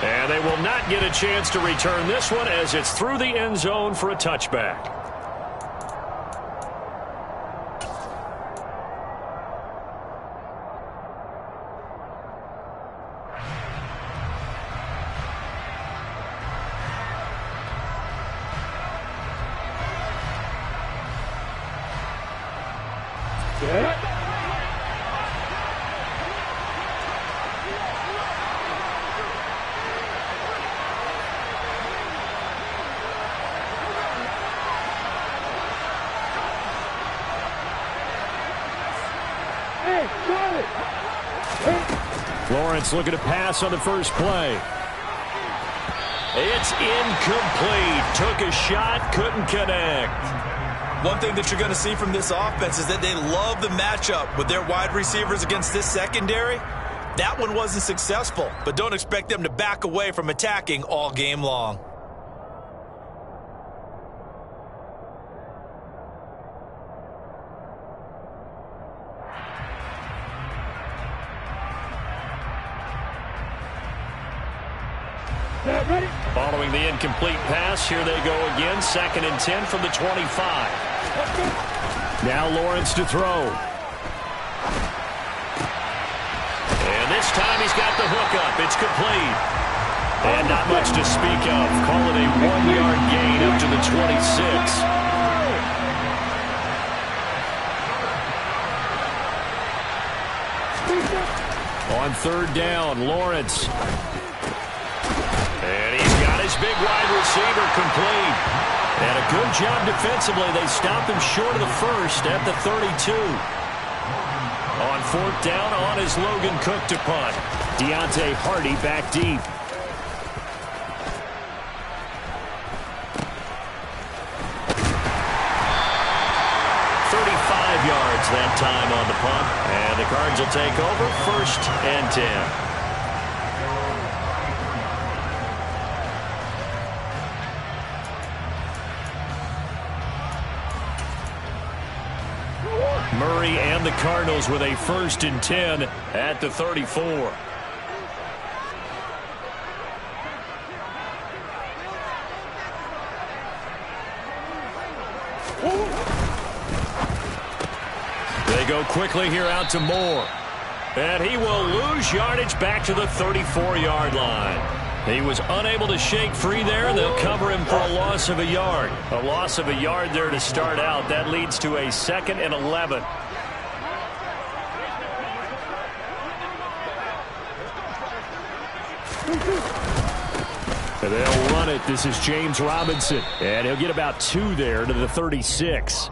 And they will not get a chance to return this one as it's through the end zone for a touchback. Lawrence looking to pass on the first play. It's incomplete. Took a shot, couldn't connect. One thing that you're going to see from this offense is that they love the matchup with their wide receivers against this secondary. That one wasn't successful, but don't expect them to back away from attacking all game long. Following the incomplete pass, here they go again. 2nd and 10 from the 25. Now Lawrence to throw. And this time he's got the hook up. It's complete. And not much to speak of. Call it a 1-yard gain up to the 26. On 3rd down, Lawrence. And he's got his big wide receiver complete. And a good job defensively. They stopped him short of the first at the 32. On 4th down, on is Logan Cook to punt. Deontay Hardy back deep. Yards that time on the punt, and the Cards will take over 1st and 10. Murray and the Cardinals with a 1st and 10 at the 34. They go quickly here out to Moore. And he will lose yardage back to the 34-yard line. He was unable to shake free there, and they'll cover him for a loss of a yard. A loss of a yard there to start out. That leads to a 2nd and 11. And they'll run it. This is James Robinson. And he'll get about 2 there to the 36.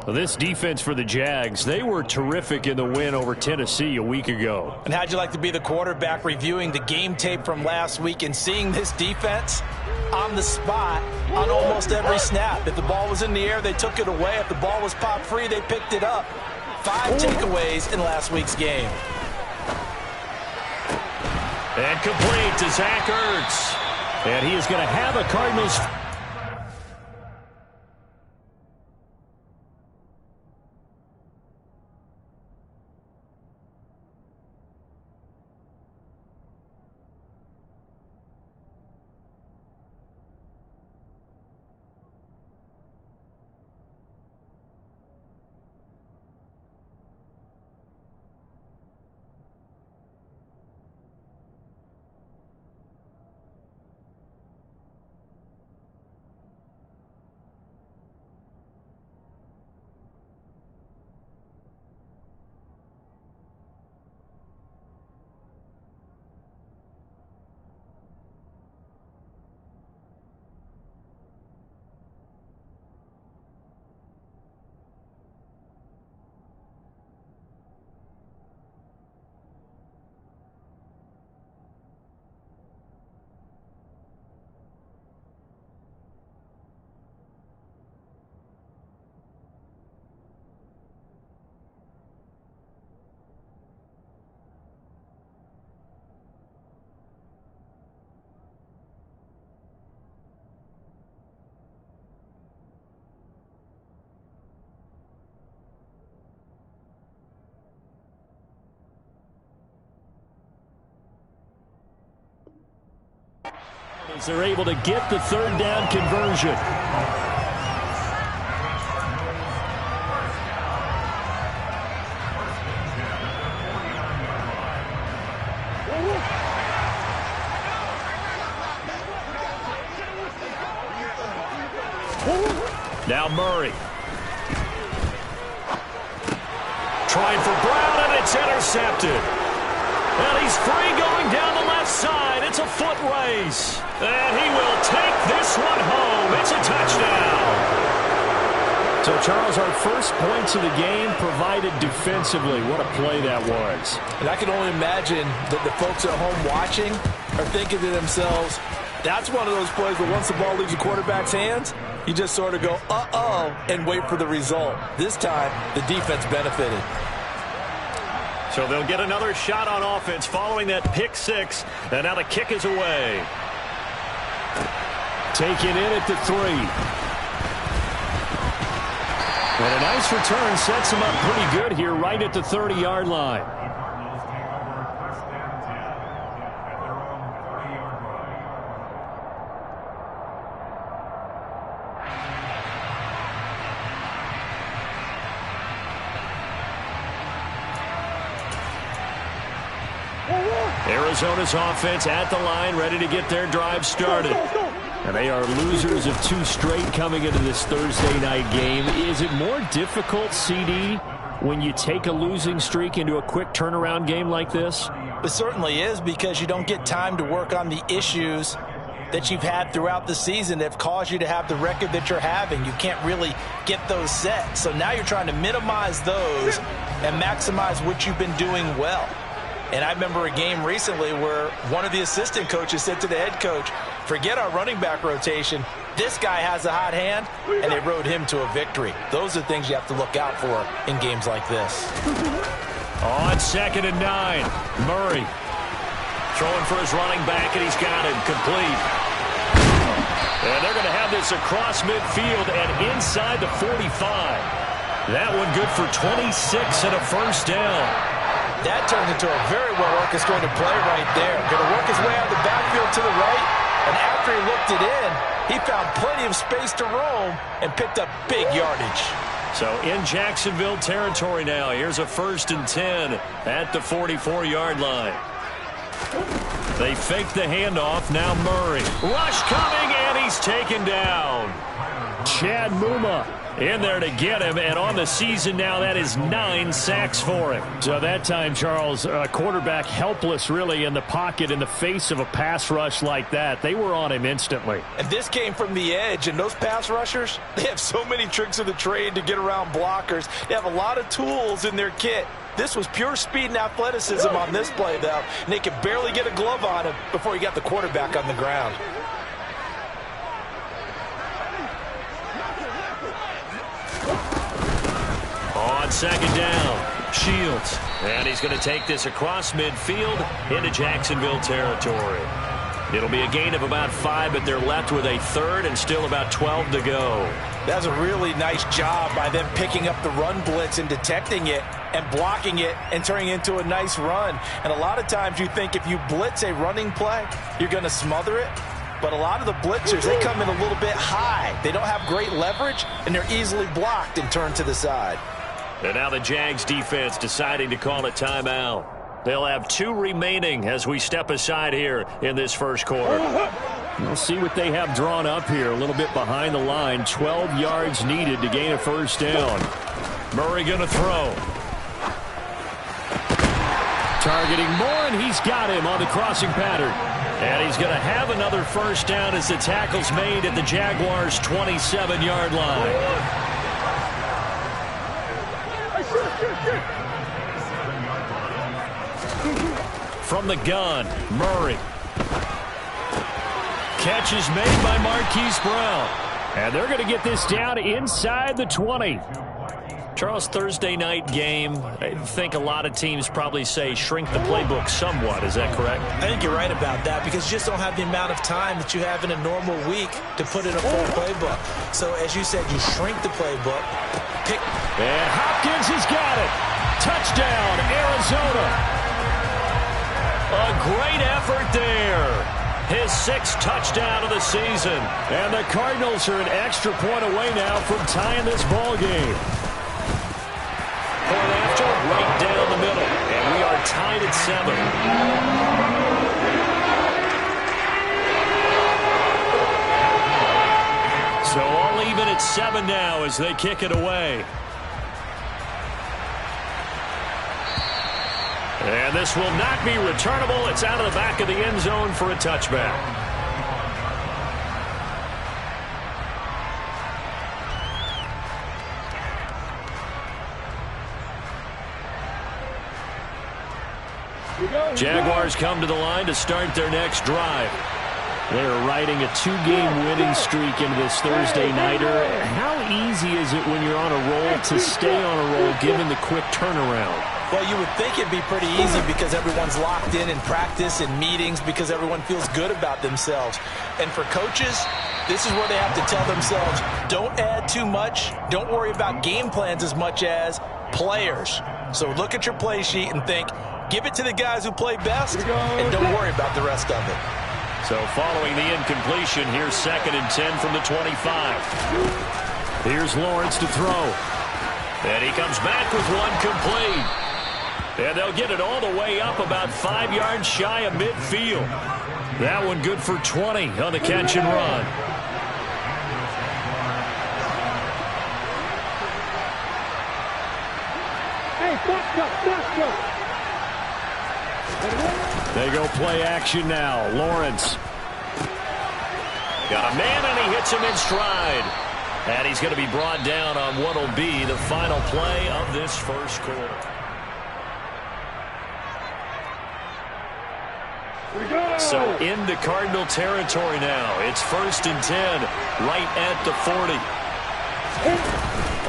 Well, this defense for the Jags, they were terrific in the win over Tennessee a week ago. And how'd you like to be the quarterback reviewing the game tape from last week and seeing this defense on the spot on almost every snap? If the ball was in the air, they took it away. If the ball was popped free, they picked it up. 5 takeaways in last week's game. And complete to Zach Ertz. And he is going to have a Cardinals. They're able to get the third down conversion. Now Murray. Trying for Brown, and it's intercepted. And he's free going down the left side. It's a foot race. And he will take this one home. It's a touchdown. So, Charles, our first points of the game provided defensively. What a play that was. And I can only imagine that the folks at home watching are thinking to themselves, that's one of those plays where once the ball leaves the quarterback's hands, you just sort of go, uh-oh, and wait for the result. This time, the defense benefited. So they'll get another shot on offense following that pick six. And now the kick is away. Taken in at the 3. And a nice return sets him up pretty good here right at the 30-yard line. Arizona's offense at the line, ready to get their drive started. And they are losers of 2 straight coming into this Thursday night game. Is it more difficult, CD, when you take a losing streak into a quick turnaround game like this? It certainly is, because you don't get time to work on the issues that you've had throughout the season that have caused you to have the record that you're having. You can't really get those set. So now you're trying to minimize those and maximize what you've been doing well. And I remember a game recently where one of the assistant coaches said to the head coach, forget our running back rotation. This guy has a hot hand, and they rode him to a victory. Those are things you have to look out for in games like this. On 2nd and 9, Murray throwing for his running back, and he's got him complete. And they're going to have this across midfield and inside the 45. That one good for 26 and a first down. That turned into a very well-orchestrated play right there. Going to work his way out of the backfield to the right, and after he looked it in, he found plenty of space to roam and picked up big yardage. So in Jacksonville territory now, here's a 1st and 10 at the 44-yard line. They fake the handoff, now Murray. Rush coming, and he's taken down. Chad Muma in there to get him, and on the season now, that is 9 sacks for him. So that time, Charles, quarterback helpless really in the pocket in the face of a pass rush like that. They were on him instantly. And this came from the edge, and those pass rushers, they have so many tricks of the trade to get around blockers. They have a lot of tools in their kit. This was pure speed and athleticism on this play, though, and they could barely get a glove on him before he got the quarterback on the ground. On 2nd down, Shields. And he's going to take this across midfield into Jacksonville territory. It'll be a gain of about 5, but they're left with a 3rd and still about 12 to go. That's a really nice job by them picking up the run blitz and detecting it and blocking it and turning it into a nice run. And a lot of times you think if you blitz a running play, you're going to smother it. But a lot of the blitzers, they come in a little bit high. They don't have great leverage, and they're easily blocked and turned to the side. And now the Jags defense deciding to call a timeout. They'll have 2 remaining as we step aside here in this first quarter. We'll see what they have drawn up here. A little bit behind the line. 12 yards needed to gain a first down. Murray going to throw. Targeting Moore, and he's got him on the crossing pattern. And he's going to have another first down as the tackle's made at the Jaguars' 27-yard line. From the gun, Murray. Catch is made by Marquise Brown. And they're going to get this down inside the 20. Charles, Thursday night game, I think a lot of teams probably say shrink the playbook somewhat. Is that correct? I think you're right about that, because you just don't have the amount of time that you have in a normal week to put in a full playbook. So, as you said, you shrink the playbook. And Hopkins has got it. Touchdown, Arizona. A great effort there. his 6th touchdown of the season. And the Cardinals are an extra point away now from tying this ball game. Point after, right down the middle. And we are tied at 7. So all even at 7 now as they kick it away. And this will not be returnable. It's out of the back of the end zone for a touchback. Jaguars come to the line to start their next drive. They're riding a 2-game winning streak into this Thursday nighter. How easy is it when you're on a roll to stay on a roll given the quick turnaround? Well, you would think it'd be pretty easy because everyone's locked in practice and meetings because everyone feels good about themselves. And for coaches, this is where they have to tell themselves, don't add too much. Don't worry about game plans as much as players. So look at your play sheet and think, give it to the guys who play best and don't worry about the rest of it. So following the incompletion, here's 2nd and 10 from the 25. Here's Lawrence to throw. And he comes back with one complete. And they'll get it all the way up about 5 yards shy of midfield. That one good for 20 on the catch and run. They go play action now. Lawrence. Got a man, and he hits him in stride. And he's going to be brought down on what will be the final play of this first quarter. So into Cardinal territory now. It's 1st and 10, right at the 40.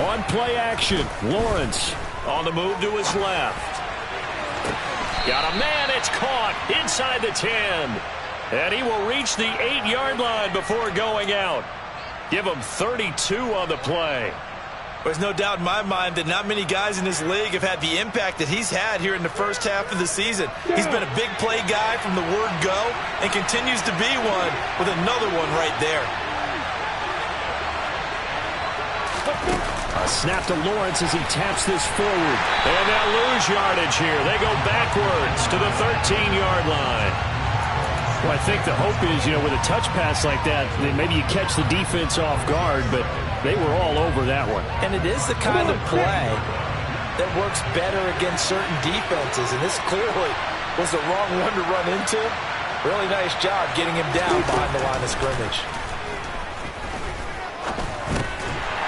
On play action, Lawrence. On the move to his left. Got a man, it's caught inside the 10. And he will reach the 8-yard line before going out. Give him 32 on the play. There's no doubt in my mind that not many guys in this league have had the impact that he's had here in the first half of the season. He's been a big play guy from the word go and continues to be one with another one right there. A snap to Lawrence as he taps this forward. And they'll lose yardage here. They go backwards to the 13-yard line. Well, I think the hope is, with a touch pass like that, maybe you catch the defense off guard, but they were all over that one. And it is the kind of play that works better against certain defenses, and this clearly was the wrong one to run into. Really nice job getting him down behind the line of scrimmage.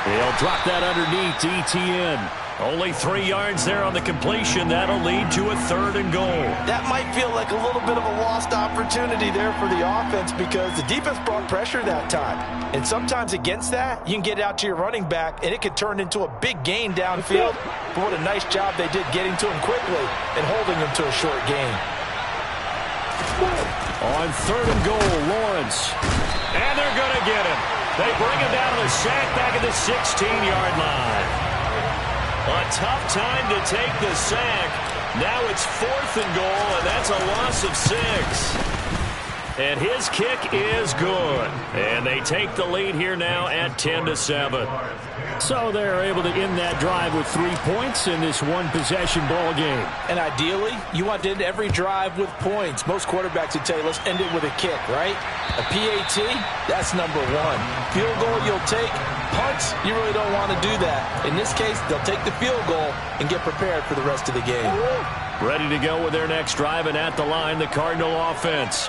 He'll drop that underneath to Etienne. Only 3 yards there on the completion. That'll lead to a 3rd and goal. That might feel like a little bit of a lost opportunity there for the offense because the defense brought pressure that time. And sometimes against that, you can get out to your running back, and it could turn into a big gain downfield. But what a nice job they did getting to him quickly and holding him to a short gain. On 3rd and goal, Lawrence. And they're going to get him. They bring him down to the sack back at the 16-yard line. A tough time to take the sack. Now it's 4th and goal, and that's a loss of 6. And his kick is good. And they take the lead here now at 10-7. So they're able to end that drive with 3 points in this one-possession ball game. And ideally, you want to end every drive with points. Most quarterbacks would tell you, let's end it with a kick, right? A PAT, that's number 1. Field goal you'll take. Punts, you really don't want to do that. In this case, they'll take the field goal and get prepared for the rest of the game. Ready to go with their next drive, and at the line, the Cardinal offense.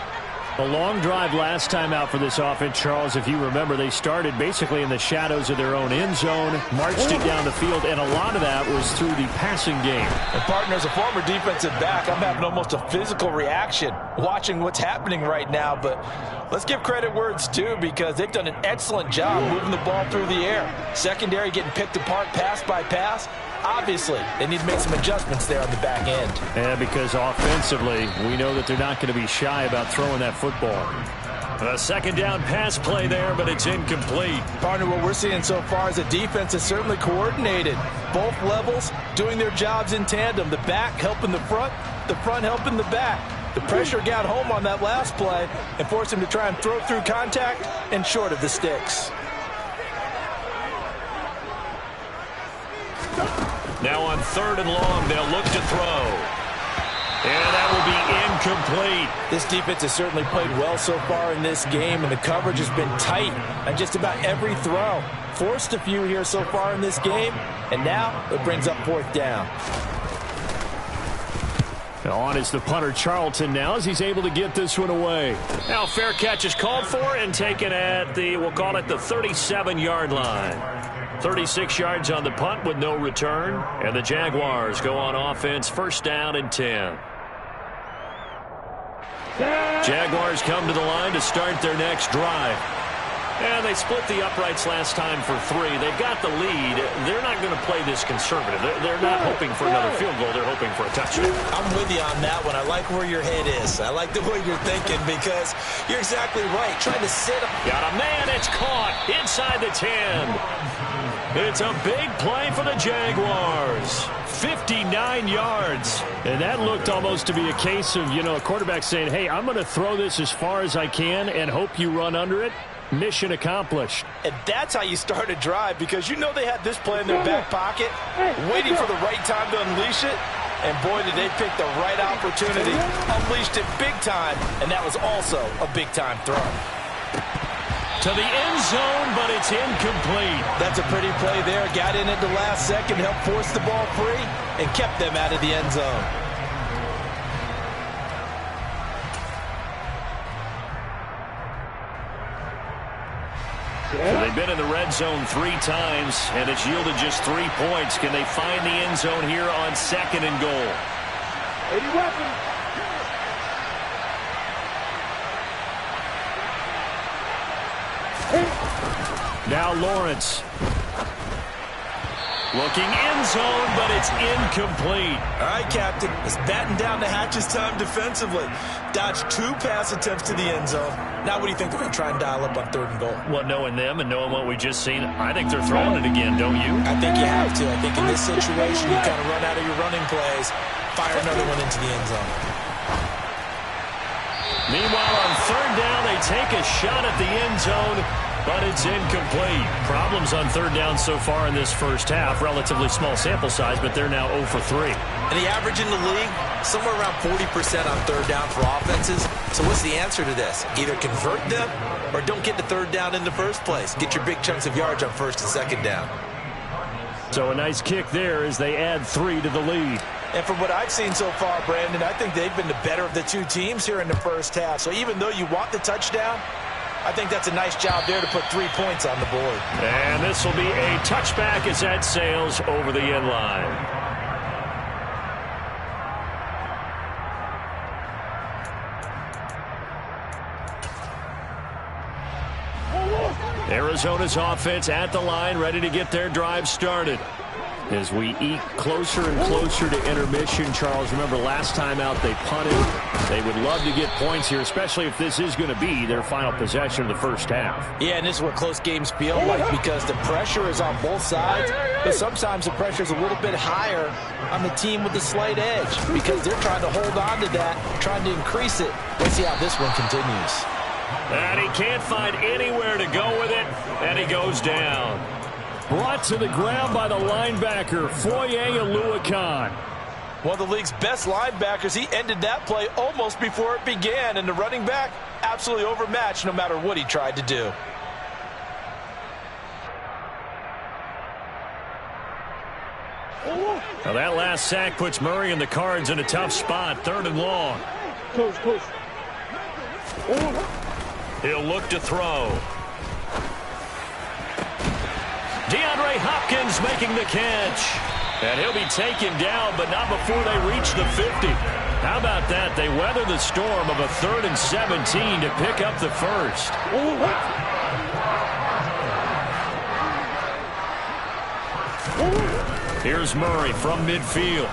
A long drive last time out for this offense, Charles. If you remember, they started basically in the shadows of their own end zone, marched it down the field, and a lot of that was through the passing game. And partner, as a former defensive back, I'm having almost a physical reaction watching what's happening right now. But let's give credit where it's due because they've done an excellent job moving the ball through the air. Secondary getting picked apart pass by pass. Obviously, they need to make some adjustments there on the back end. Yeah, because offensively, we know that they're not going to be shy about throwing that football. A 2nd down pass play there, but it's incomplete. Partner, what we're seeing so far is a defense is certainly coordinated. Both levels doing their jobs in tandem. The back helping the front helping the back. The pressure got home on that last play and forced him to try and throw through contact and short of the sticks. Now on 3rd and long, they'll look to throw. And that will be incomplete. This defense has certainly played well so far in this game, and the coverage has been tight on just about every throw. Forced a few here so far in this game, and now it brings up 4th down. On is the punter, Charlton, now as he's able to get this one away. Now fair catch is called for and taken at the, we'll call it the 37-yard line. 36 yards on the punt with no return, and the Jaguars go on offense, 1st down and 10. Jaguars come to the line to start their next drive. And they split the uprights last time for 3. They've got the lead. They're not going to play this conservative. They're not hoping for another field goal. They're hoping for a touchdown. I'm with you on that one. I like where your head is. I like the way you're thinking because you're exactly right. Trying to sit up. Got a man. It's caught inside the 10. It's a big play for the Jaguars. 59 yards. And that looked almost to be a case of, a quarterback saying, hey, I'm going to throw this as far as I can and hope you run under it. Mission accomplished. And that's how you start a drive because you know they had this play in their back pocket, waiting for the right time to unleash it. And boy, did they pick the right opportunity. Unleashed it big time, and that was also a big-time throw. To the end zone, but it's incomplete. That's a pretty play there. Got in at the last second, helped force the ball free, and kept them out of the end zone. So they've been in the red zone 3 times, and it's yielded just 3 points. Can they find the end zone here on 2nd and goal? 80 weapons. Now Lawrence. Looking end zone, but it's incomplete. All right, Captain. It's batting down the hatches time defensively. Dodged 2 pass attempts to the end zone. Now what do you think they're going to try and dial up on 3rd and goal? Well, knowing them and knowing what we just seen, I think they're throwing it again, don't you? I think you have to. I think in this situation, you kind of run out of your running plays, fire another one into the end zone. Meanwhile, on 3rd down, they take a shot at the end zone, but it's incomplete. Problems on 3rd down so far in this first half. Relatively small sample size, but they're now 0 for 3. And the average in the league, somewhere around 40% on 3rd down for offenses. So what's the answer to this? Either convert them or don't get to 3rd down in the first place. Get your big chunks of yards on 1st and 2nd down. So a nice kick there as they add 3 to the lead. And from what I've seen so far, Brandon, I think they've been the better of the 2 teams here in the first half. So even though you want the touchdown, I think that's a nice job there to put 3 points on the board. And this will be a touchback as that sails over the end line. Arizona's offense at the line, ready to get their drive started. As we eke closer and closer to intermission, Charles, remember last time out they punted. They would love to get points here, especially if this is going to be their final possession of the first half. Yeah, and this is what close games feel like because the pressure is on both sides, but sometimes the pressure is a little bit higher on the team with the slight edge because they're trying to hold on to that, trying to increase it. Let's see how this one continues. And he can't find anywhere to go with it, and he goes down. Brought to the ground by the linebacker, Foye Oluokun. One of the league's best linebackers, he ended that play almost before it began, and the running back absolutely overmatched no matter what he tried to do. Now that last sack puts Murray and the Cards in a tough spot, 3rd and long. Close. He'll look to throw. DeAndre Hopkins making the catch. And he'll be taken down, but not before they reach the 50. How about that? They weather the storm of a 3rd and 17 to pick up the first. Here's Murray from midfield.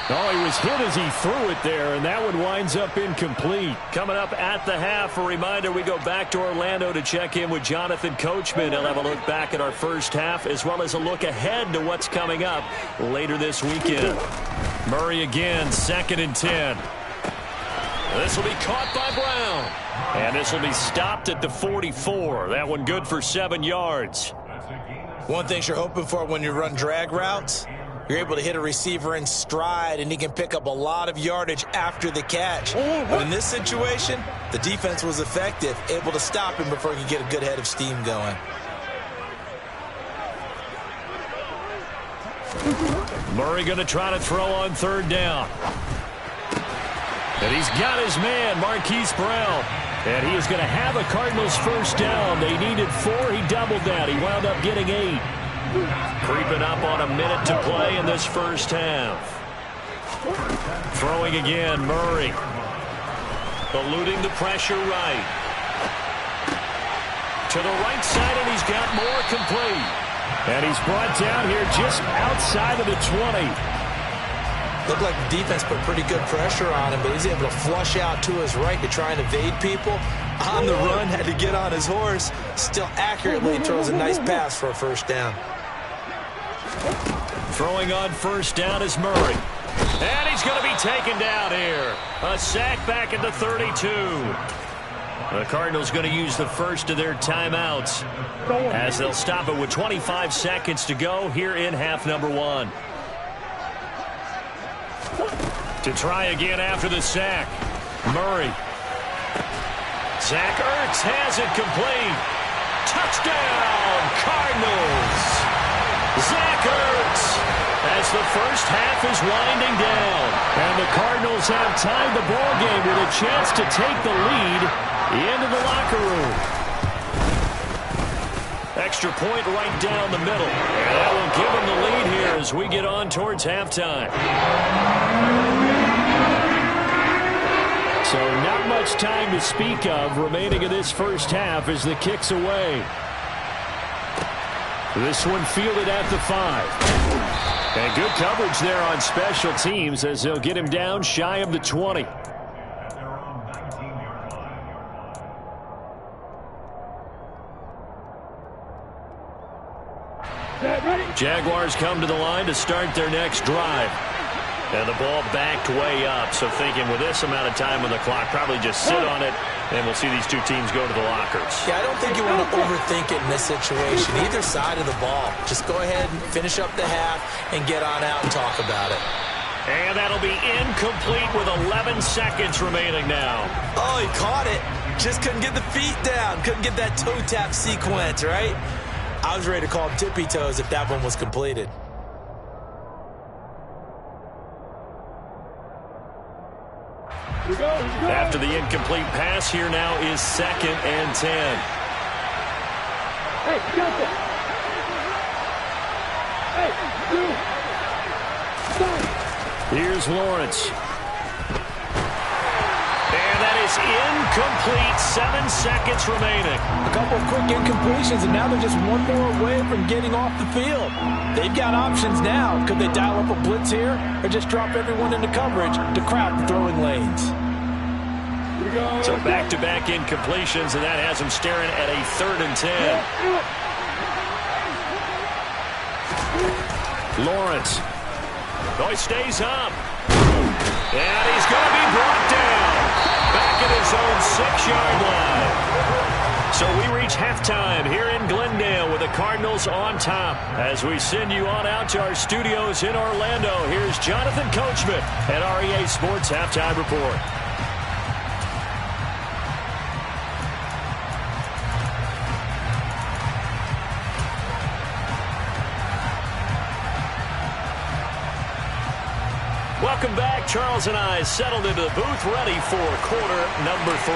Oh, he was hit as he threw it there, and that one winds up incomplete. Coming up at the half, a reminder, we go back to Orlando to check in with Jonathan Coachman. He'll have a look back at our first half, as well as a look ahead to what's coming up later this weekend. Murray again, 2nd and 10. This will be caught by Brown. And this will be stopped at the 44. That one good for 7 yards. One thing you're hoping for when you run drag routes, you're able to hit a receiver in stride, and he can pick up a lot of yardage after the catch. But in this situation, the defense was effective, able to stop him before he could get a good head of steam going. Murray going to try to throw on 3rd down. And he's got his man, Marquise Brown. And he is going to have a Cardinals 1st down. They needed 4. He doubled that. He wound up getting 8. Creeping up on a minute to play in this 1st half. Throwing again, Murray. Eluding the pressure right. To the right side, and he's got more complete. And he's brought down here just outside of the 20. Looked like the defense put pretty good pressure on him, but he's able to flush out to his right to try and evade people. On the run, had to get on his horse. Still accurately throws a nice pass for a 1st down. Throwing on 1st down is Murray. And he's going to be taken down here. A sack back at the 32. The Cardinals going to use the first of their timeouts as they'll stop it with 25 seconds to go here in half number 1. To try again after the sack. Murray. Zach Ertz has it complete. Touchdown, Cardinals. Zach Ertz as the 1st half is winding down. And the Cardinals have tied the ball game with a chance to take the lead into the locker room. Extra point right down the middle. And that will give them the lead here as we get on towards halftime. So not much time to speak of remaining in this 1st half as the kick's away. This one fielded at the 5. And good coverage there on special teams as they'll get him down shy of the 20. Jaguars come to the line to start their next drive. And the ball backed way up, so thinking with this amount of time on the clock, probably just sit on it, and we'll see these two teams go to the lockers. Yeah, I don't think you want to overthink it in this situation, either side of the ball. Just go ahead and finish up the half and get on out and talk about it. And that'll be incomplete with 11 seconds remaining now. Oh, he caught it. Just couldn't get the feet down. Couldn't get that toe tap sequence, right? I was ready to call him tippy toes if that one was completed. After the incomplete pass, here now is 2nd and 10. Hey, jump it. Hey, here's Lawrence. And that is incomplete. 7 seconds remaining. A couple of quick incompletions, and now they're just one more away from getting off the field. They've got options now. Could they dial up a blitz here or just drop everyone into coverage to crowd the throwing lanes? So back-to-back incompletions, and that has them staring at a 3rd and 10. Lawrence. Oh, he stays up. And he's going to be brought down. Back at his own 6-yard line. So we reach halftime here in Glendale with the Cardinals on top. As we send you on out to our studios in Orlando, here's Jonathan Coachman at REA Sports Halftime Report. Welcome back. Charles and I settled into the booth ready for quarter number 3.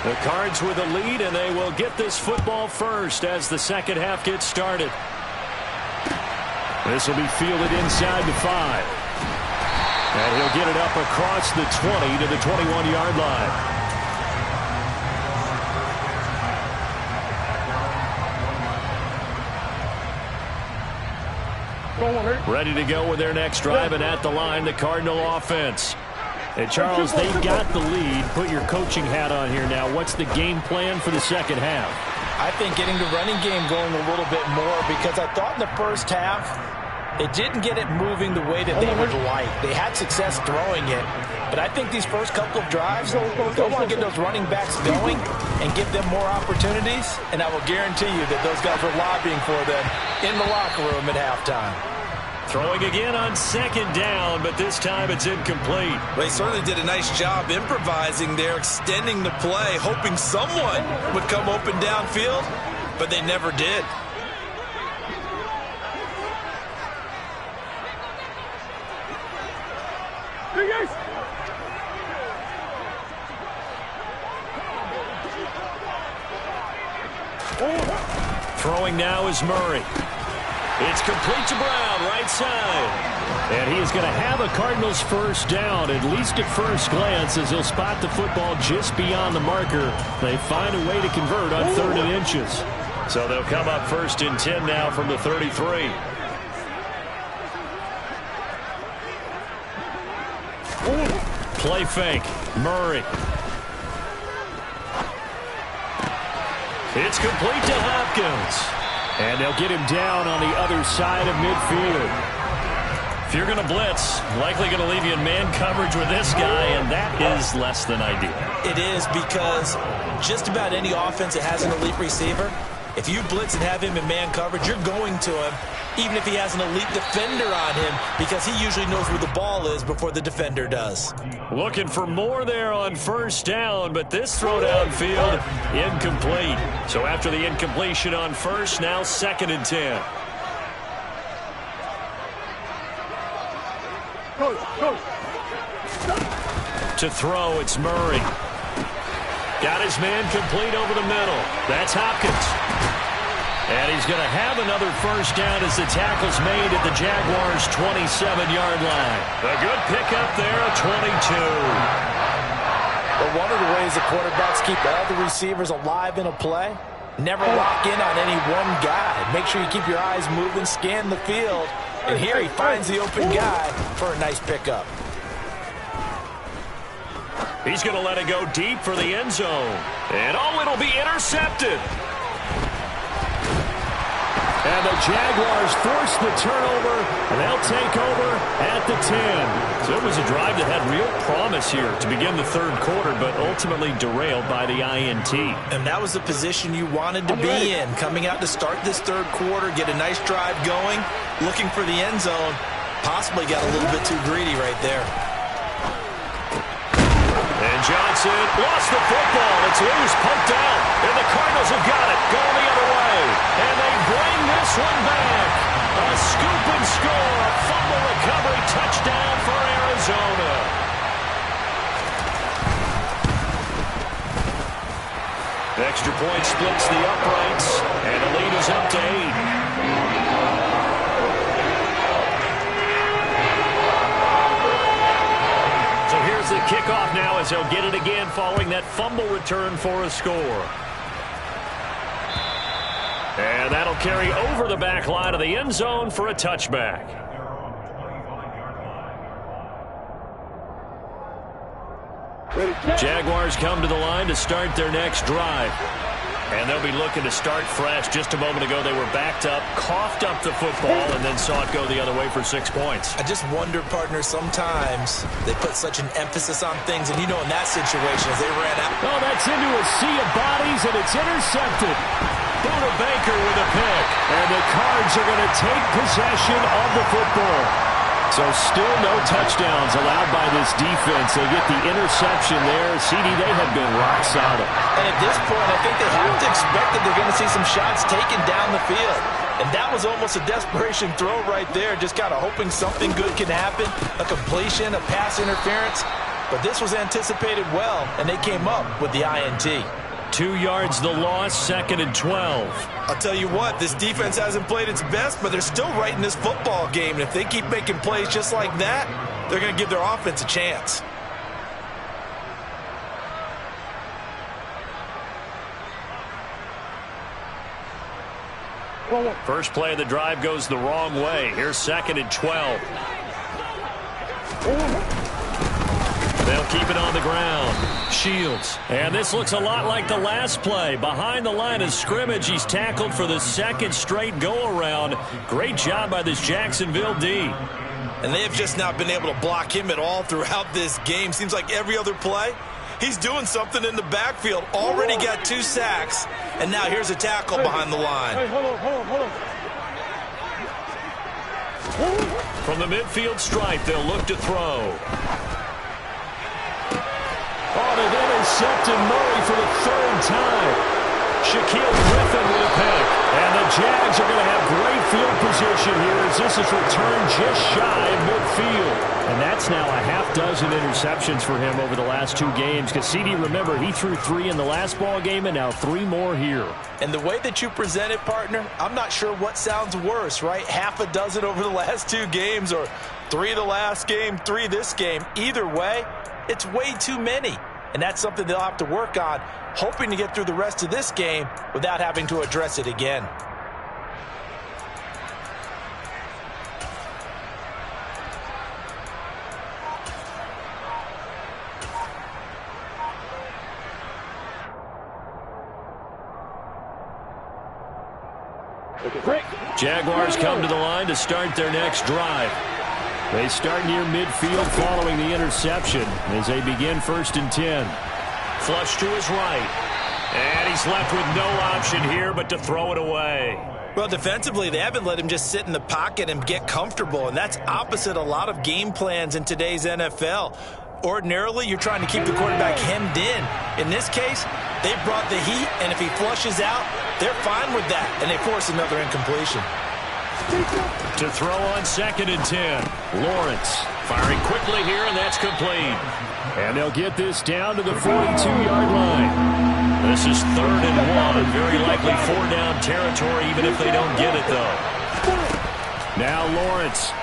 The Cards with the lead, and they will get this football first as the 2nd half gets started. This will be fielded inside the 5. And he'll get it up across the 20 to the 21-yard line. Ready to go with their next drive, and at the line, the Cardinal offense. And Charles, they've got the lead. Put your coaching hat on here now. What's the game plan for the 2nd half? I think getting the running game going a little bit more, because I thought in the 1st half It didn't get it moving the way that they would like. They had success throwing it, but I think these first couple of drives, they'll want to get those running backs going and give them more opportunities, and I will guarantee you that those guys were lobbying for them in the locker room at halftime. Throwing again on second down, but this time it's incomplete. They certainly did a nice job improvising there, extending the play, hoping someone would come open downfield, but they never did. Throwing now is Murray. It's complete to Brown, right side. And he is going to have a Cardinals first down, at least at first glance, as he'll spot the football just beyond the marker. They find a way to convert on 3rd and inches. So they'll come up 1st and 10 now from the 33. Play fake. Murray. It's complete to Hopkins. And they'll get him down on the other side of midfield. If you're going to blitz, likely going to leave you in man coverage with this guy, and that is less than ideal. It is, because just about any offense that has an elite receiver, if you blitz and have him in man coverage, you're going to him, even if he has an elite defender on him, because he usually knows where the ball is before the defender does. Looking for more there on first down, but this throw downfield, incomplete. So after the incompletion on first, now 2nd and 10. To throw, it's Murray. Got his man complete over the middle. That's Hopkins. And he's going to have another first down as the tackle's made at the Jaguars' 27-yard line. A good pickup there at 22. But one of the ways the quarterbacks keep all the receivers alive in a play, never lock in on any one guy. Make sure you keep your eyes moving, scan the field. And here he finds the open guy for a nice pickup. He's going to let it go deep for the end zone. And it'll be intercepted. And the Jaguars force the turnover, and they'll take over at the 10. So it was a drive that had real promise here to begin the 3rd quarter, but ultimately derailed by the INT. And that was the position you wanted to be in, coming out to start this 3rd quarter, get a nice drive going, looking for the end zone. Possibly got a little bit too greedy right there. And Johnson lost the football. It's loose, poked out, and the Cardinals have got it, going the other way. And they bring this one back. A scoop and score, a fumble recovery touchdown for Arizona. Extra point splits the uprights, and the lead is up to 8. The kickoff now as they'll get it again following that fumble return for a score. And that'll carry over the back line of the end zone for a touchback. Jaguars come to the line to start their next drive. And they'll be looking to start fresh. Just a moment ago, they were backed up, coughed up the football, and then saw it go the other way for 6 points. I just wonder, partner, sometimes they put such an emphasis on things, and you know in that situation as they ran out. Oh, that's into a sea of bodies, and it's intercepted. Buda Baker with a pick. And the Cards are going to take possession of the football. So still no touchdowns allowed by this defense. They get the interception there. CD, they have been rock solid. And at this point, I think they have to expect that they're going to see some shots taken down the field. And that was almost a desperation throw right there, just kind of hoping something good can happen, a completion, a pass interference. But this was anticipated well, and they came up with the INT. 2 yards the loss, 2nd and 12. I'll tell you what, this defense hasn't played its best, but they're still right in this football game. And if they keep making plays just like that, they're going to give their offense a chance. First play of the drive goes the wrong way. Here's 2nd and 12. They'll keep it on the ground. Shields. And this looks a lot like the last play. Behind the line of scrimmage, he's tackled for the second straight go-around. Great job by this Jacksonville D. And they have just not been able to block him at all throughout this game. Seems like every other play, he's doing something in the backfield. Already got 2 sacks, and now here's a tackle behind the line. Hey, hold on. From the midfield stripe, they'll look to throw. Oh, they've intercepted Murray for the 3rd time. Shaquille Griffin with a pick. And the Jags are going to have great field position here as this is returned just shy of midfield. And that's now a half-dozen interceptions for him over the last 2 games. Because CD, remember, he threw 3 in the last ball game and now 3 more here. And the way that you present it, partner, I'm not sure what sounds worse, right? Half a dozen over the last 2 games or 3 the last game, 3 this game. Either way, it's way too many. And that's something they'll have to work on, hoping to get through the rest of this game without having to address it again. Jaguars come to the line to start their next drive. They start near midfield following the interception as they begin 1st and 10. Flush to his right. And he's left with no option here but to throw it away. Well, defensively, they haven't let him just sit in the pocket and get comfortable, and that's opposite a lot of game plans in today's NFL. Ordinarily, you're trying to keep the quarterback hemmed in. In this case, they brought the heat, and if he flushes out, they're fine with that, and they force another incompletion. To throw on 2nd and 10. Lawrence firing quickly here, and that's complete. And they'll get this down to the 42-yard line. This is 3rd and 1. Very likely 4-down territory, even if they don't get it, though. Now Lawrence.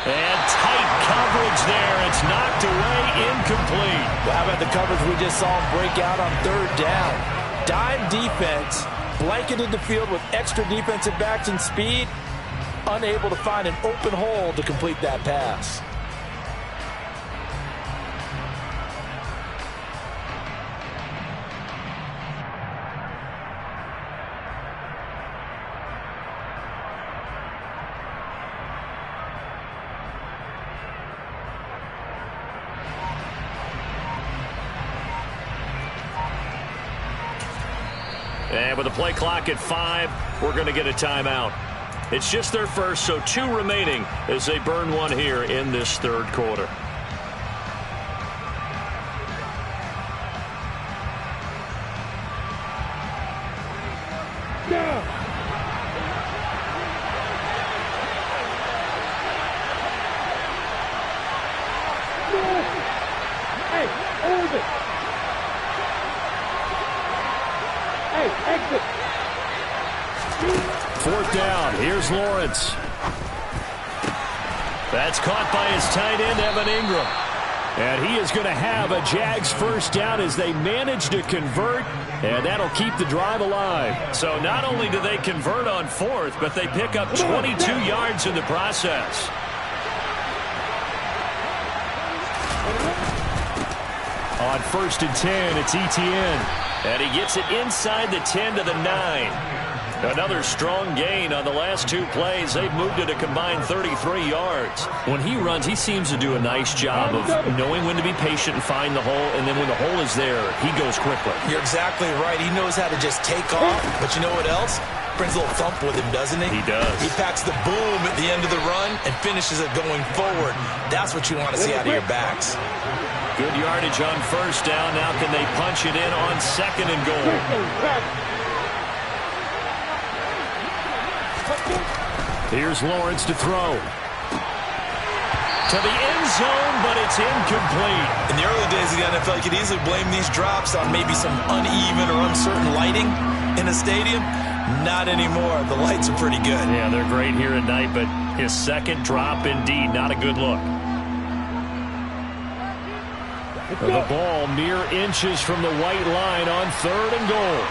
And tight coverage there. It's knocked away, incomplete. Well, how about the coverage we just saw him break out on 3rd down? Dime defense, blanketed the field with extra defensive backs and speed, unable to find an open hole to complete that pass. And with the play clock at 5, we're going to get a timeout. It's just their first, so 2 remaining as they burn 1 here in this 3rd quarter. Hey, hold it. Hey, exit. 4th down. Here's Lawrence. That's caught by his tight end, Evan Ingram. And he is going to have a Jags 1st down as they manage to convert, and that'll keep the drive alive. So not only do they convert on 4th, but they pick up 22 yards in the process. On 1st and 10, it's Etienne. And he gets it inside the 10 to the 9. Another strong gain on the last 2 plays. They've moved it a combined 33 yards. When he runs, he seems to do a nice job of knowing when to be patient and find the hole, and then when the hole is there, he goes quickly. You're exactly right. He knows how to just take off, but you know what else? Brings a little thump with him, doesn't he? He does. He packs the boom at the end of the run and finishes it going forward. That's what you want to see out of your backs. Good yardage on 1st down. Now can they punch it in on 2nd and goal? Here's Lawrence to throw. To the end zone, but it's incomplete. In the early days of the NFL, you could easily blame these drops on maybe some uneven or uncertain lighting in a stadium. Not anymore. The lights are pretty good. Yeah, they're great here at night, but his 2nd drop, indeed, not a good look. The ball mere inches from the white line on 3rd and goal.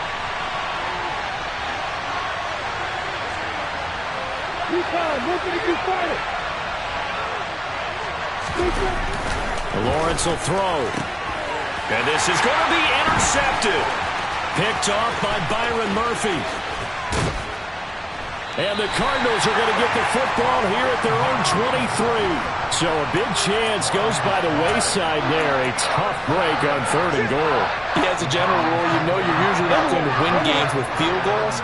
Lawrence will throw. And this is going to be intercepted. Picked off by Byron Murphy. And the Cardinals are going to get the football here at their own 23. So a big chance goes by the wayside there. A tough break on 3rd and goal. Yeah, as a general rule, you know you're usually not going to win games with field goals.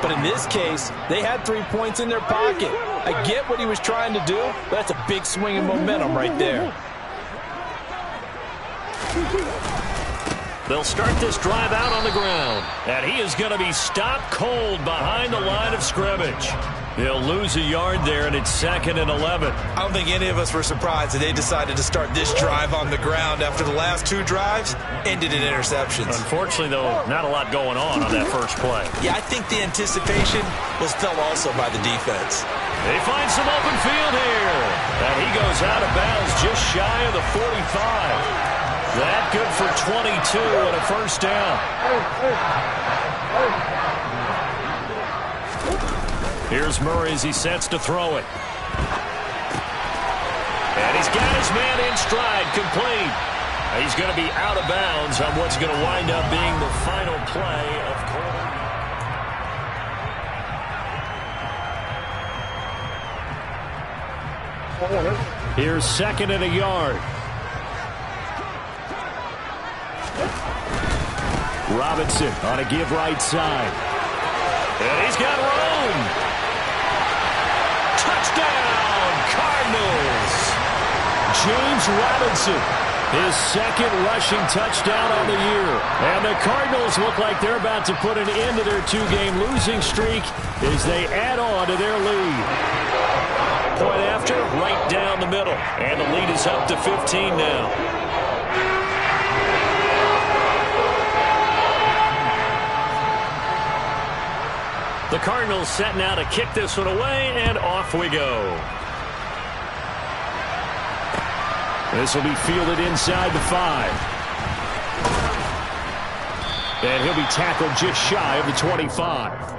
But in this case, they had 3 points in their pocket. I get what he was trying to do, but that's a big swing of momentum right there. They'll start this drive out on the ground. And he is going to be stopped cold behind the line of scrimmage. He'll lose a yard there, and it's 2nd and 11. I don't think any of us were surprised that they decided to start this drive on the ground after the last 2 drives ended in interceptions. Unfortunately, though, not a lot going on that first play. Yeah, I think the anticipation was felt also by the defense. They find some open field here. And he goes out of bounds just shy of the 45. That good for 22 and a first down. Here's Murray as he sets to throw it. And he's got his man in stride, complete. He's going to be out of bounds on what's going to wind up being the final play of quarter. Here's 2nd and a yard. Robinson on a give right side. And he's got room. Touchdown, Cardinals. James Robinson, his 2nd rushing touchdown on the year. And the Cardinals look like they're about to put an end to their 2-game losing streak as they add on to their lead. Point after, right down the middle. And the lead is up to 15 now. The Cardinals set now to kick this one away, and off we go. This will be fielded inside the 5. And he'll be tackled just shy of the 25.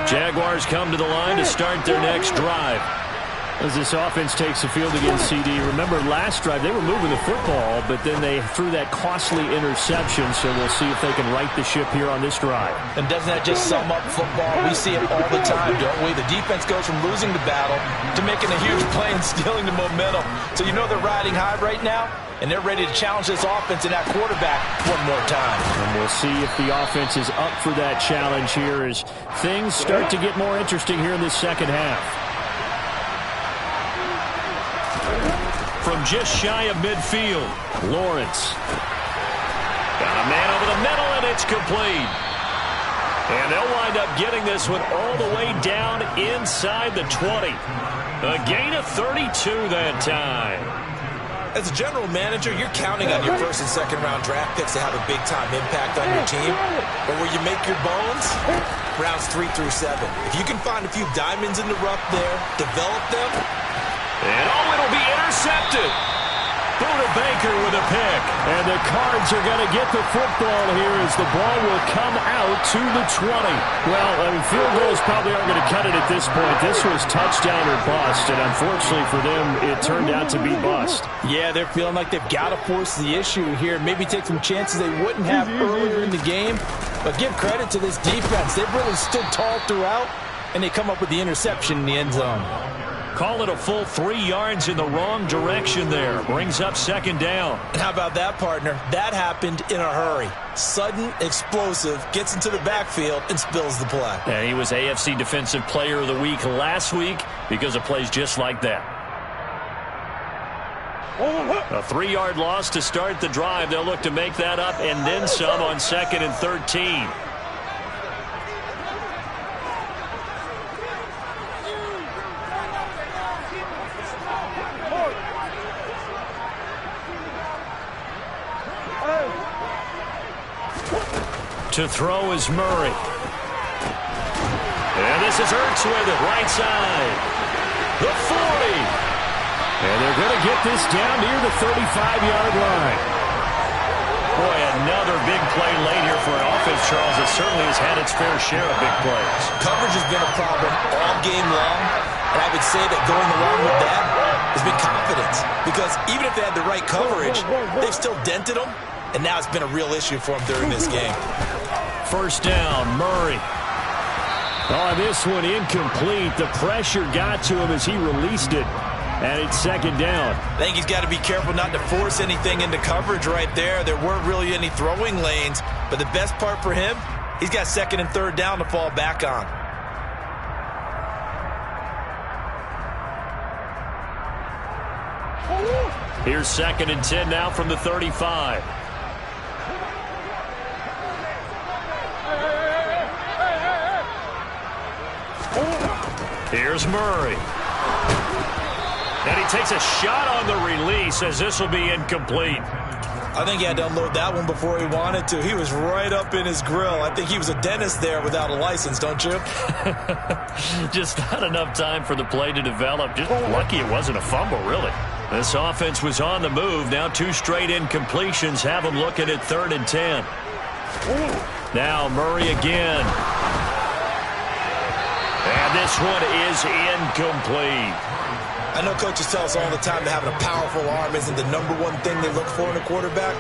Jaguars come to the line to start their next drive. As this offense takes the field against CD, remember last drive they were moving the football, but then they threw that costly interception, so we'll see if they can right the ship here on this drive. And doesn't that just sum up football? We see it all the time, don't we? The defense goes from losing the battle to making a huge play and stealing the momentum. So you know they're riding high right now, and they're ready to challenge this offense and that quarterback one more time. And we'll see if the offense is up for that challenge here as things start to get more interesting here in this second half. From just shy of midfield, Lawrence. Got a man over the middle, and it's complete. And they'll wind up getting this one all the way down inside the 20. A gain of 32 that time. As a general manager, you're counting on your 1st and 2nd round draft picks to have a big-time impact on your team. But where you make your bones, rounds 3 through 7. If you can find a few diamonds in the rough there, develop them. And it'll be intercepted. Buda Baker with a pick. And the Cards are going to get the football here as the ball will come out to the 20. Well, I mean, field goals probably aren't going to cut it at this point. This was touchdown or bust, and unfortunately for them, it turned out to be bust. Yeah, they're feeling like they've got to force the issue here. Maybe take some chances they wouldn't have earlier in the game. But give credit to this defense. They've really stood tall throughout, and they come up with the interception in the end zone. Call it a full 3 yards in the wrong direction there. Brings up 2nd down. And how about that, partner? That happened in a hurry. Sudden, explosive, gets into the backfield, and spills the play. And he was AFC Defensive Player of the Week last week because of plays just like that. A 3-yard loss to start the drive. They'll look to make that up and then some on 2nd and 13. To throw is Murray. And this is Ertz with it, right side. The 40. And they're going to get this down near the 35-yard line. Boy, another big play late here for an offense, Charles, that certainly has had its fair share of big plays. Coverage has been a problem all game long, and I would say that going along with that has been confidence. Because even if they had the right coverage, they've still dented them, and now it's been a real issue for them during this game. First down, Murray. Oh, this one incomplete. The pressure got to him as he released it. And it's second down. I think he's got to be careful not to force anything into coverage right there. There weren't really any throwing lanes. But the best part for him, he's got second and third down to fall back on. Here's second and 10 now from the 35. Here's Murray. And he takes a shot on the release as this will be incomplete. I think he had to unload that one before he wanted to. He was right up in his grill. I think he was a dentist there without a license, don't you? Just not enough time for the play to develop. Just lucky it wasn't a fumble, really. This offense was on the move. Now 2 straight incompletions have them looking at 3rd and 10. Now Murray again. And this one is incomplete. I know coaches tell us all the time that having a powerful arm isn't the #1 thing they look for in a quarterback.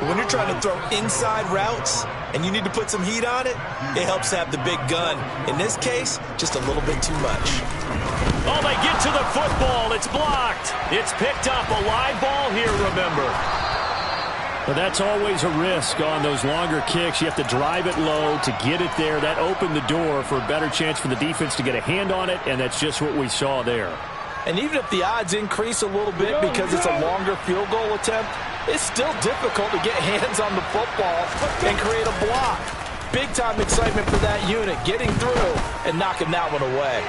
But when you're trying to throw inside routes and you need to put some heat on it, it helps to have the big gun. In this case, just a little bit too much. Oh, they get to the football. It's blocked. It's picked up. A live ball here, remember. But that's always a risk on those longer kicks. You have to drive it low to get it there. That opened the door for a better chance for the defense to get a hand on it, and that's just what we saw there. And even if the odds increase a little bit because it's a longer field goal attempt, it's still difficult to get hands on the football and create a block. Big-time excitement for that unit, getting through and knocking that one away.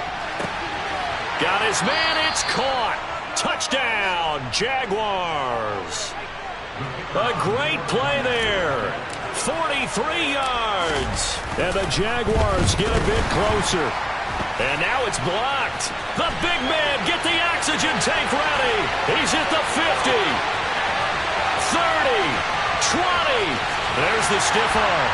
Got his man. It's caught. Touchdown, Jaguars. A great play there. 43 yards. And the Jaguars get a bit closer. And now it's blocked. The big man, get the oxygen tank ready. He's at the 50. 30. 20. There's the stiff arm.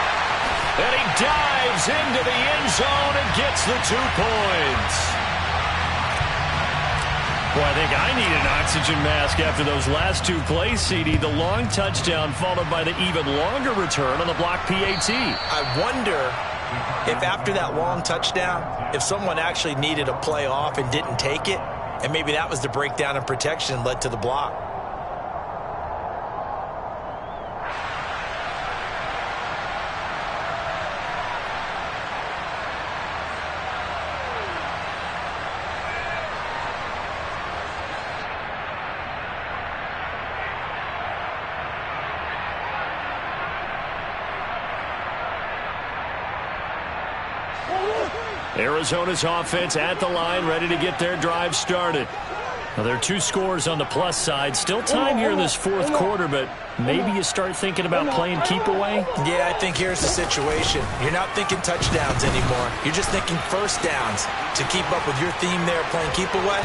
And he dives into the end zone and gets the 2 points. Boy, I think I need an oxygen mask after those last 2 plays, CD. The long touchdown followed by the even longer return on the block PAT. I wonder if after that long touchdown, if someone actually needed a play off and didn't take it, and maybe that was the breakdown in protection and led to the block. Arizona's offense at the line, ready to get their drive started. Well, there are 2 scores on the plus side. Still time here in this 4th quarter, but maybe you start thinking about playing keep away? Yeah, I think here's the situation. You're not thinking touchdowns anymore. You're just thinking first downs. To keep up with your theme there, playing keep away,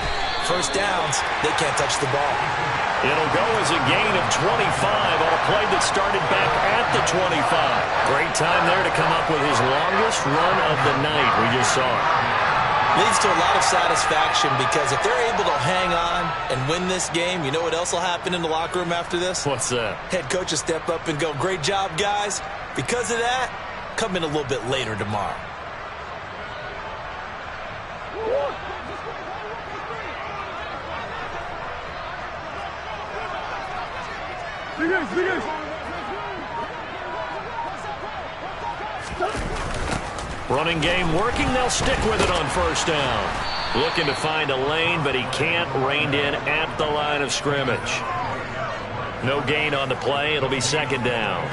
first downs, they can't touch the ball. It'll go as a gain of 25 on a play that started back at the 25. Great time there to come up with his longest run of the night. We just saw it. Leads to a lot of satisfaction because if they're able to hang on and win this game, you know what else will happen in the locker room after this? What's that? Head coach will step up and go, great job, guys. Because of that, come in a little bit later tomorrow. Running game working. They'll stick with it on first down. Looking to find a lane, but he can't. Reined in at the line of scrimmage. No gain on the play. It'll be second down.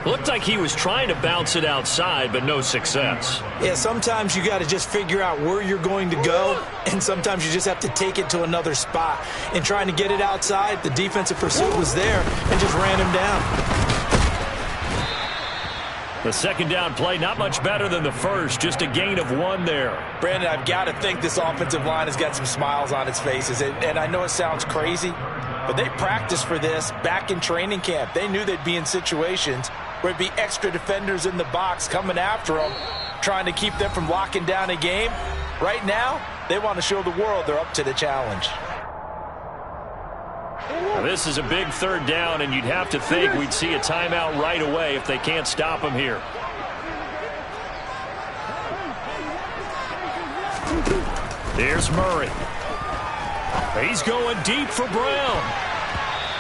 Looked like he was trying to bounce it outside, but no success. Yeah, sometimes you got to just figure out where you're going to go, and sometimes you just have to take it to another spot. In trying to get it outside, the defensive pursuit was there and just ran him down. The second down play, not much better than the first, just a gain of 1 there. Brandon, I've got to think this offensive line has got some smiles on its faces. And I know it sounds crazy, but they practiced for this back in training camp. They knew they'd be in situations where it'd be extra defenders in the box coming after them, trying to keep them from locking down a game. Right now, they want to show the world they're up to the challenge. Now, this is a big third down, and you'd have to think we'd see a timeout right away if they can't stop him here. Here's Murray. He's going deep for Brown.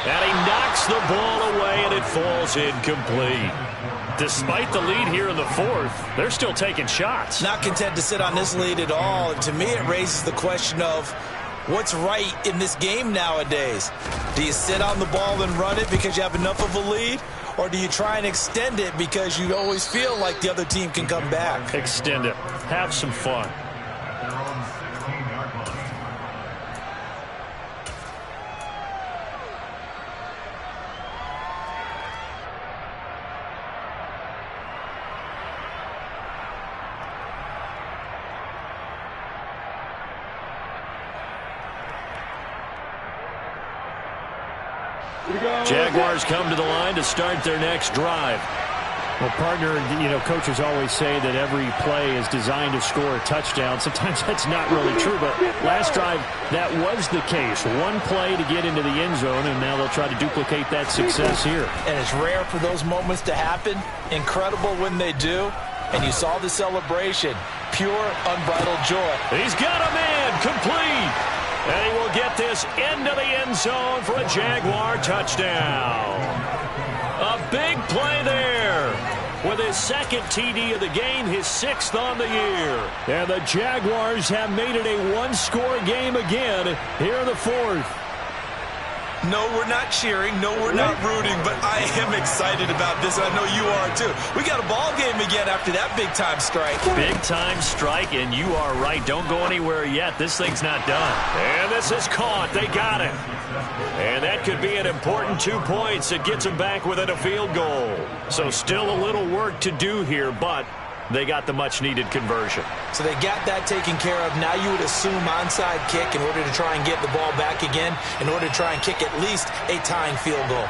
And he knocks the ball away, and it falls incomplete. Despite the lead here in the fourth, they're still taking shots. Not content to sit on this lead at all. And to me, it raises the question of what's right in this game nowadays. Do you sit on the ball and run it because you have enough of a lead? Or do you try and extend it because you always feel like the other team can come back? Extend it. Have some fun. Jaguars come to the line to start their next drive. Well, partner, coaches always say that every play is designed to score a touchdown. Sometimes that's not really true, but last drive, that was the case. One play to get into the end zone, and now they'll try to duplicate that success here. And it's rare for those moments to happen. Incredible when they do. And you saw the celebration. Pure, unbridled joy. He's got a man complete. And he will get this into the end zone for a Jaguar touchdown. A big play there with his second TD of the game, his 6th on the year. And the Jaguars have made it a one-score game again here in the fourth. No, we're not cheering. No, we're not rooting. But I am excited about this, and I know you are too. We got a ball game again after that big-time strike. Big-time strike, and you are right. Don't go anywhere yet. This thing's not done. And this is caught. They got it. And that could be an important 2 points. It gets them back within a field goal. So still a little work to do here, but they got the much-needed conversion. So they got that taken care of. Now you would assume onside kick in order to try and get the ball back again, in order to try and kick at least a tying field goal.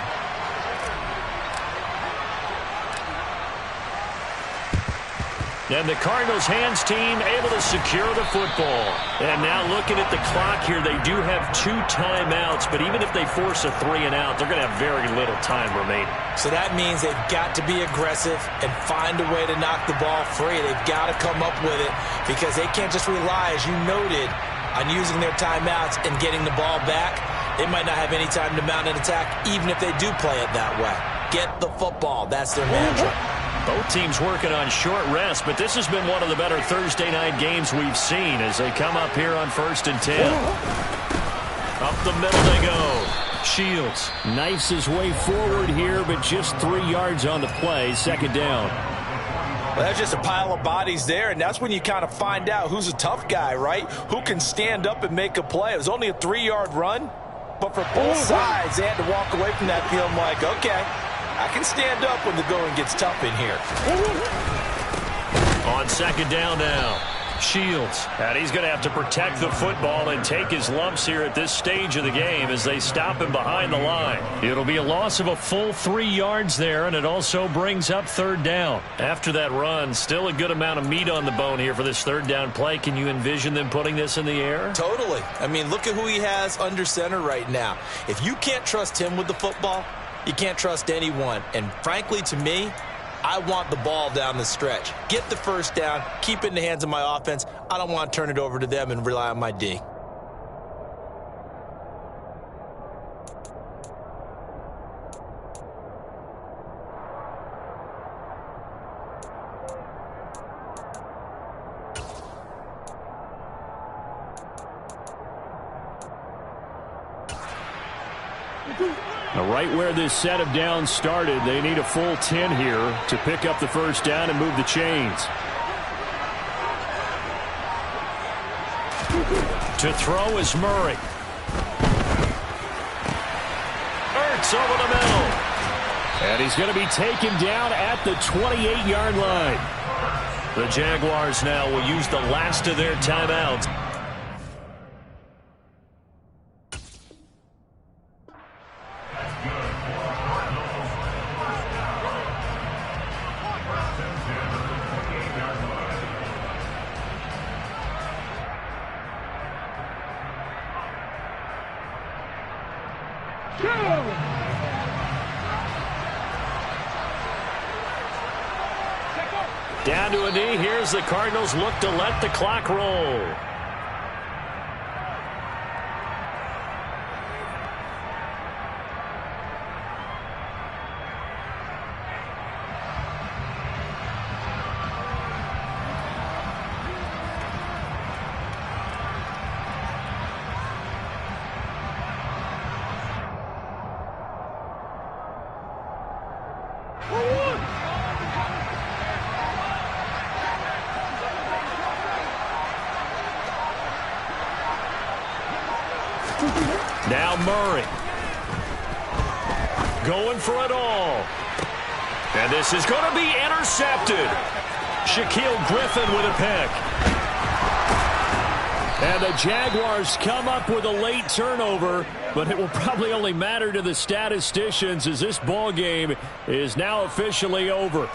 And the Cardinals hands team able to secure the football. And now looking at the clock here, they do have 2 timeouts, but even if they force a 3-and-out, they're going to have very little time remaining. So that means they've got to be aggressive and find a way to knock the ball free. They've got to come up with it because they can't just rely, as you noted, on using their timeouts and getting the ball back. They might not have any time to mount an attack, even if they do play it that way. Get the football. That's their mantra. Both teams working on short rest, but this has been one of the better Thursday night games we've seen as they come up here on 1st and 10. Up the middle they go. Shields knifes his way forward here, but just 3 yards on the play. 2nd down. Well, that's just a pile of bodies there, and that's when you kind of find out who's a tough guy, right? Who can stand up and make a play. It was only a 3-yard run, but for both sides, they had to walk away from that feeling like, okay, I can stand up when the going gets tough in here. On 2nd down now. Shields. And he's going to have to protect the football and take his lumps here at this stage of the game as they stop him behind the line. It'll be a loss of a full 3 yards there, and it also brings up 3rd down. After that run, still a good amount of meat on the bone here for this 3rd down play. Can you envision them putting this in the air? Totally. I mean, look at who he has under center right now. If you can't trust him with the football, you can't trust anyone. And frankly, to me, I want the ball down the stretch. Get the 1st down, keep it in the hands of my offense. I don't want to turn it over to them and rely on my D. Now, right where this set of downs started, they need a full 10 here to pick up the 1st down and move the chains. To throw is Murray. Ertz over the middle. And he's going to be taken down at the 28-yard line. The Jaguars now will use the last of their timeouts. Down to a knee. Here's the Cardinals look to let the clock roll. Now Murray. Going for it all. And this is going to be intercepted. Shaquill Griffin with a pick. And the Jaguars come up with a late turnover, but it will probably only matter to the statisticians as this ball game is now officially over.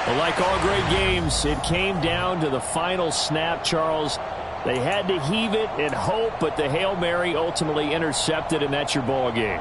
But like all great games, it came down to the final snap, Charles. They had to heave it and hope, but the Hail Mary ultimately intercepted, and that's your ball game.